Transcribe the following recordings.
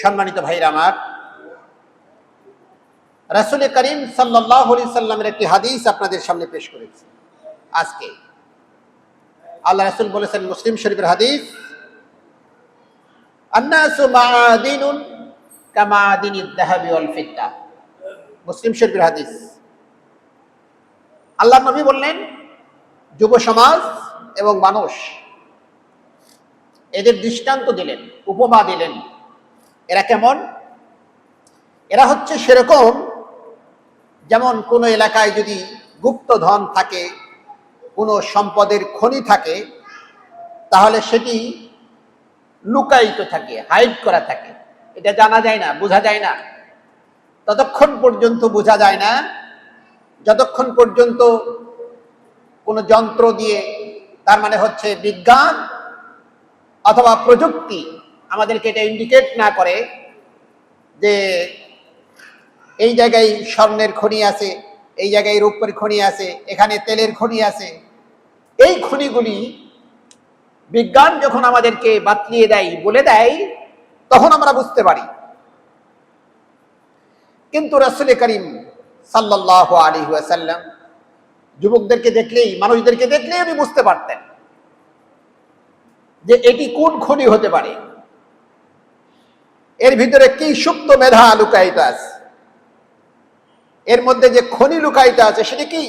সম্মানিত ভাইরা আমার, রাসূল করিম সাল্লাল্লাহু আলাইহি সাল্লামের একটি হাদিস আপনাদের সামনে পেশ করেছি আজকে। আল্লাহ রাসূল বলেছেন, মুসলিম শরীফের হাদিস, আন্নাসু মাআদিনুন কামাআদিনিদ যাহাবি ওয়াল ফিদ্দা। মুসলিম শরীফের হাদিস। আল্লাহ নবী বললেন, যুব সমাজ এবং মানুষ, এদের দৃষ্টান্ত দিলেন, উপমা দিলেন। এরা কেমন? এরা হচ্ছে সেরকম যেমন কোনো এলাকায় যদি গুপ্ত ধন থাকে, কোনো সম্পদের খনি থাকে, তাহলে সেটি লুকায়িত থাকে, হাইড করা থাকে। এটা জানা যায় না, বোঝা যায় না। ততক্ষণ পর্যন্ত বোঝা যায় না যতক্ষণ পর্যন্ত কোনো যন্ত্র দিয়ে, তার মানে হচ্ছে বিজ্ঞান অথবা প্রযুক্তি, আমাদেরকে এটা ইন্ডিকেট না করে যে এই জায়গায় স্বর্ণের খনি আছে, এই জায়গায় রূপের খনি আছে, এখানে তেলের খনি আছে। এই খনিগুলি বিজ্ঞান যখন আমাদেরকে বাতলিয়ে দেয়, বলে দেয়, তখন আমরা বুঝতে পারি। কিন্তু রাসূল করিম সাল্লাল্লাহু আলাইহি ওয়াসাল্লাম যুবকদেরকে দেখলেই, মানুষদেরকে দেখলেই উনি বুঝতে পারতেন যে এটি কোন খনি হতে পারে, এর ভিতরে কি সুপ্ত মেধা লুকায়িত আছে, এর মধ্যে যে খনি লুকায়িত আছে সেটি কি।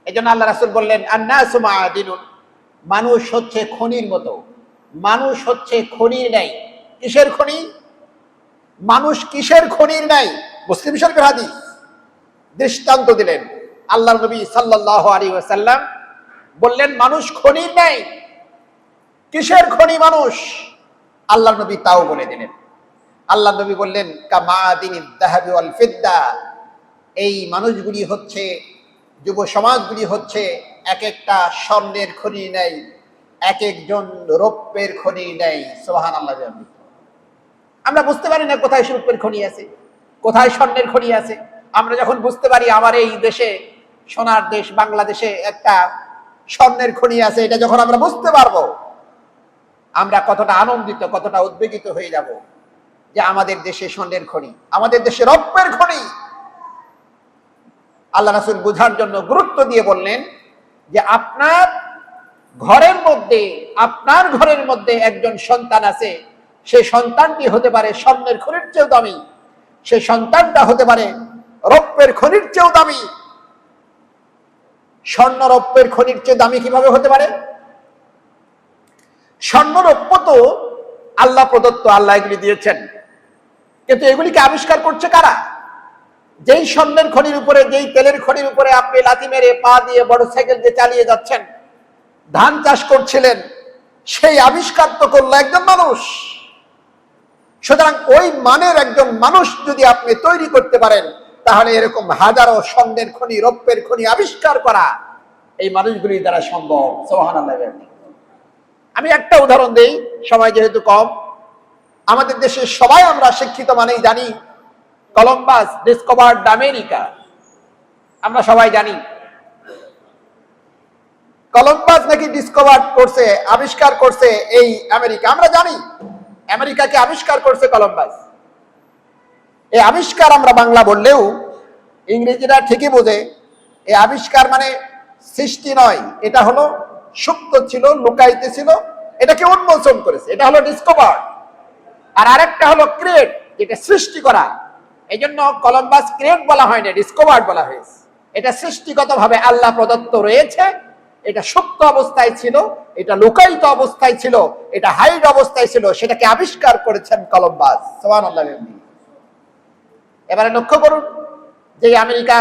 এই জন্য আল্লাহ রাসূল বললেন, আন্নাসু মাআদিনুন, মানুষ হচ্ছে খনির মতো। মানুষ হচ্ছে খনির ন্যায়। কিসের খনি? মানুষ কিসের খনির ন্যায়? মুসলিম শরীফের হাদিস। দৃষ্টান্ত দিলেন আল্লাহর নবী সাল্লাল্লাহু আলাইহি ওয়াসাল্লাম, বললেন মানুষ খনির ন্যায়। কিসের খনি মানুষ? আল্লাহর নবী তাও বলে দিলেন। আল্লাহর নবী বললেন, কামাআদিনিদ যাহাবি ওয়াল ফিদ্দা। এই মানুষগুলি হচ্ছে, যুব সমাজগুলি হচ্ছে এক একটা স্বর্ণের খনি নেই, এক একজন রৌপ্যের খনি নেই। সুবহানাল্লাহ। আমরা বুঝতে পারি না কোথায় রৌপ্যের খনি আছে, কোথায় স্বর্ণের খনি আছে। আমরা যখন বুঝতে পারি আমার এই দেশে, সোনার দেশ বাংলাদেশে একটা স্বর্ণের খনি আছে, এটা যখন আমরা বুঝতে পারবো, আমরা কতটা আনন্দিত, কতটা উদ্বেগিত হয়ে যাব যে আমাদের দেশে স্বর্ণের খনি, আমাদের দেশে রৌপ্যের খনি। আল্লাহ রাসূল বোঝার জন্য গুরুত্ব দিয়ে বললেন যে আপনার ঘরের মধ্যে একজন সন্তান আছে, সেই সন্তানটি হতে পারে স্বর্ণের খনির চেয়েও দামি, সেই সন্তানটা হতে পারে রৌপ্যের খনির চেয়েও দামি। স্বর্ণ রৌপ্যের খনির চেয়ে দামি কিভাবে হতে পারে? স্বর্ণ রৌপ্য তো আল্লাহ প্রদত্ত, আল্লাহ এগুলি দিয়েছেন, কিন্তু এগুলিকে আবিষ্কার করছে কারা? যেই স্বর্ণের খনির উপরে, যেই তেলের খনির উপরে আপনি লাথি মেরে, পা দিয়ে, মোটরসাইকেল দিয়ে চালিয়ে যাচ্ছেন, ধান চাষ করছিলেন, সেই আবিষ্কার তো করলো একজন মানুষ। সুতরাং ওই মানের একজন মানুষ যদি আপনি তৈরি করতে পারেন, তাহলে এরকম হাজারো স্বর্ণের খনি, রৌপ্যের খনি আবিষ্কার করা এই মানুষগুলির দ্বারা সম্ভব। সুবহানাল্লাহ। আমি একটা উদাহরণ দেই, সময় যেহেতু কম। আমাদের দেশে সবাই আমরা শিক্ষিত মানেই জানি কলম্বাস ডিসকভার্ড আমেরিকা। আমরা সবাই জানি কলম্বাস নাকি ডিসকভার করছে, আবিষ্কার করছে এই আমেরিকা। আমরা জানি আমেরিকাকে আবিষ্কার করছে কলম্বাস। এই আবিষ্কার আমরা বাংলা বললেও ইংরেজিরা ঠিকই বোঝে। এই আবিষ্কার মানে সৃষ্টি নয়, এটা হলো সুপ্ত ছিল, লুকায়িত ছিল, এটাকে উন্মোচন করেছে, এটা হলো ডিসকভার। আর আরেকটা হলো ক্রিয়েট, যেটা সৃষ্টি করা। এই জন্য কলম্বাস ক্রিয়েট বলা হয় না, ডিসকভার বলা হয়েছে। এটা সৃষ্টিগতভাবে আল্লাহ প্রদত্ত রয়েছে, এটা সুপ্ত অবস্থায় ছিল, এটা লুকায়িত অবস্থায় ছিল, এটা হাইড অবস্থায় ছিল, সেটাকে আবিষ্কার করেছেন কলম্বাস। সুবহানাল্লাহ। এবারে লক্ষ্য করুন যে আমেরিকা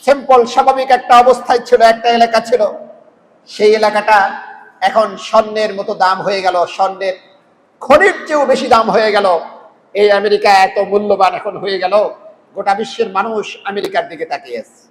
সিম্পল স্বাভাবিক একটা অবস্থায় ছিল, একটা এলাকা ছিল, সেই এলাকাটা এখন স্বর্ণের মতো দাম হয়ে গেল, স্বর্ণের খনির চেয়েও বেশি দাম হয়ে গেল। এই আমেরিকা এত মূল্যবান এখন হয়ে গেল, গোটা বিশ্বের মানুষ আমেরিকার দিকে তাকিয়ে আছে।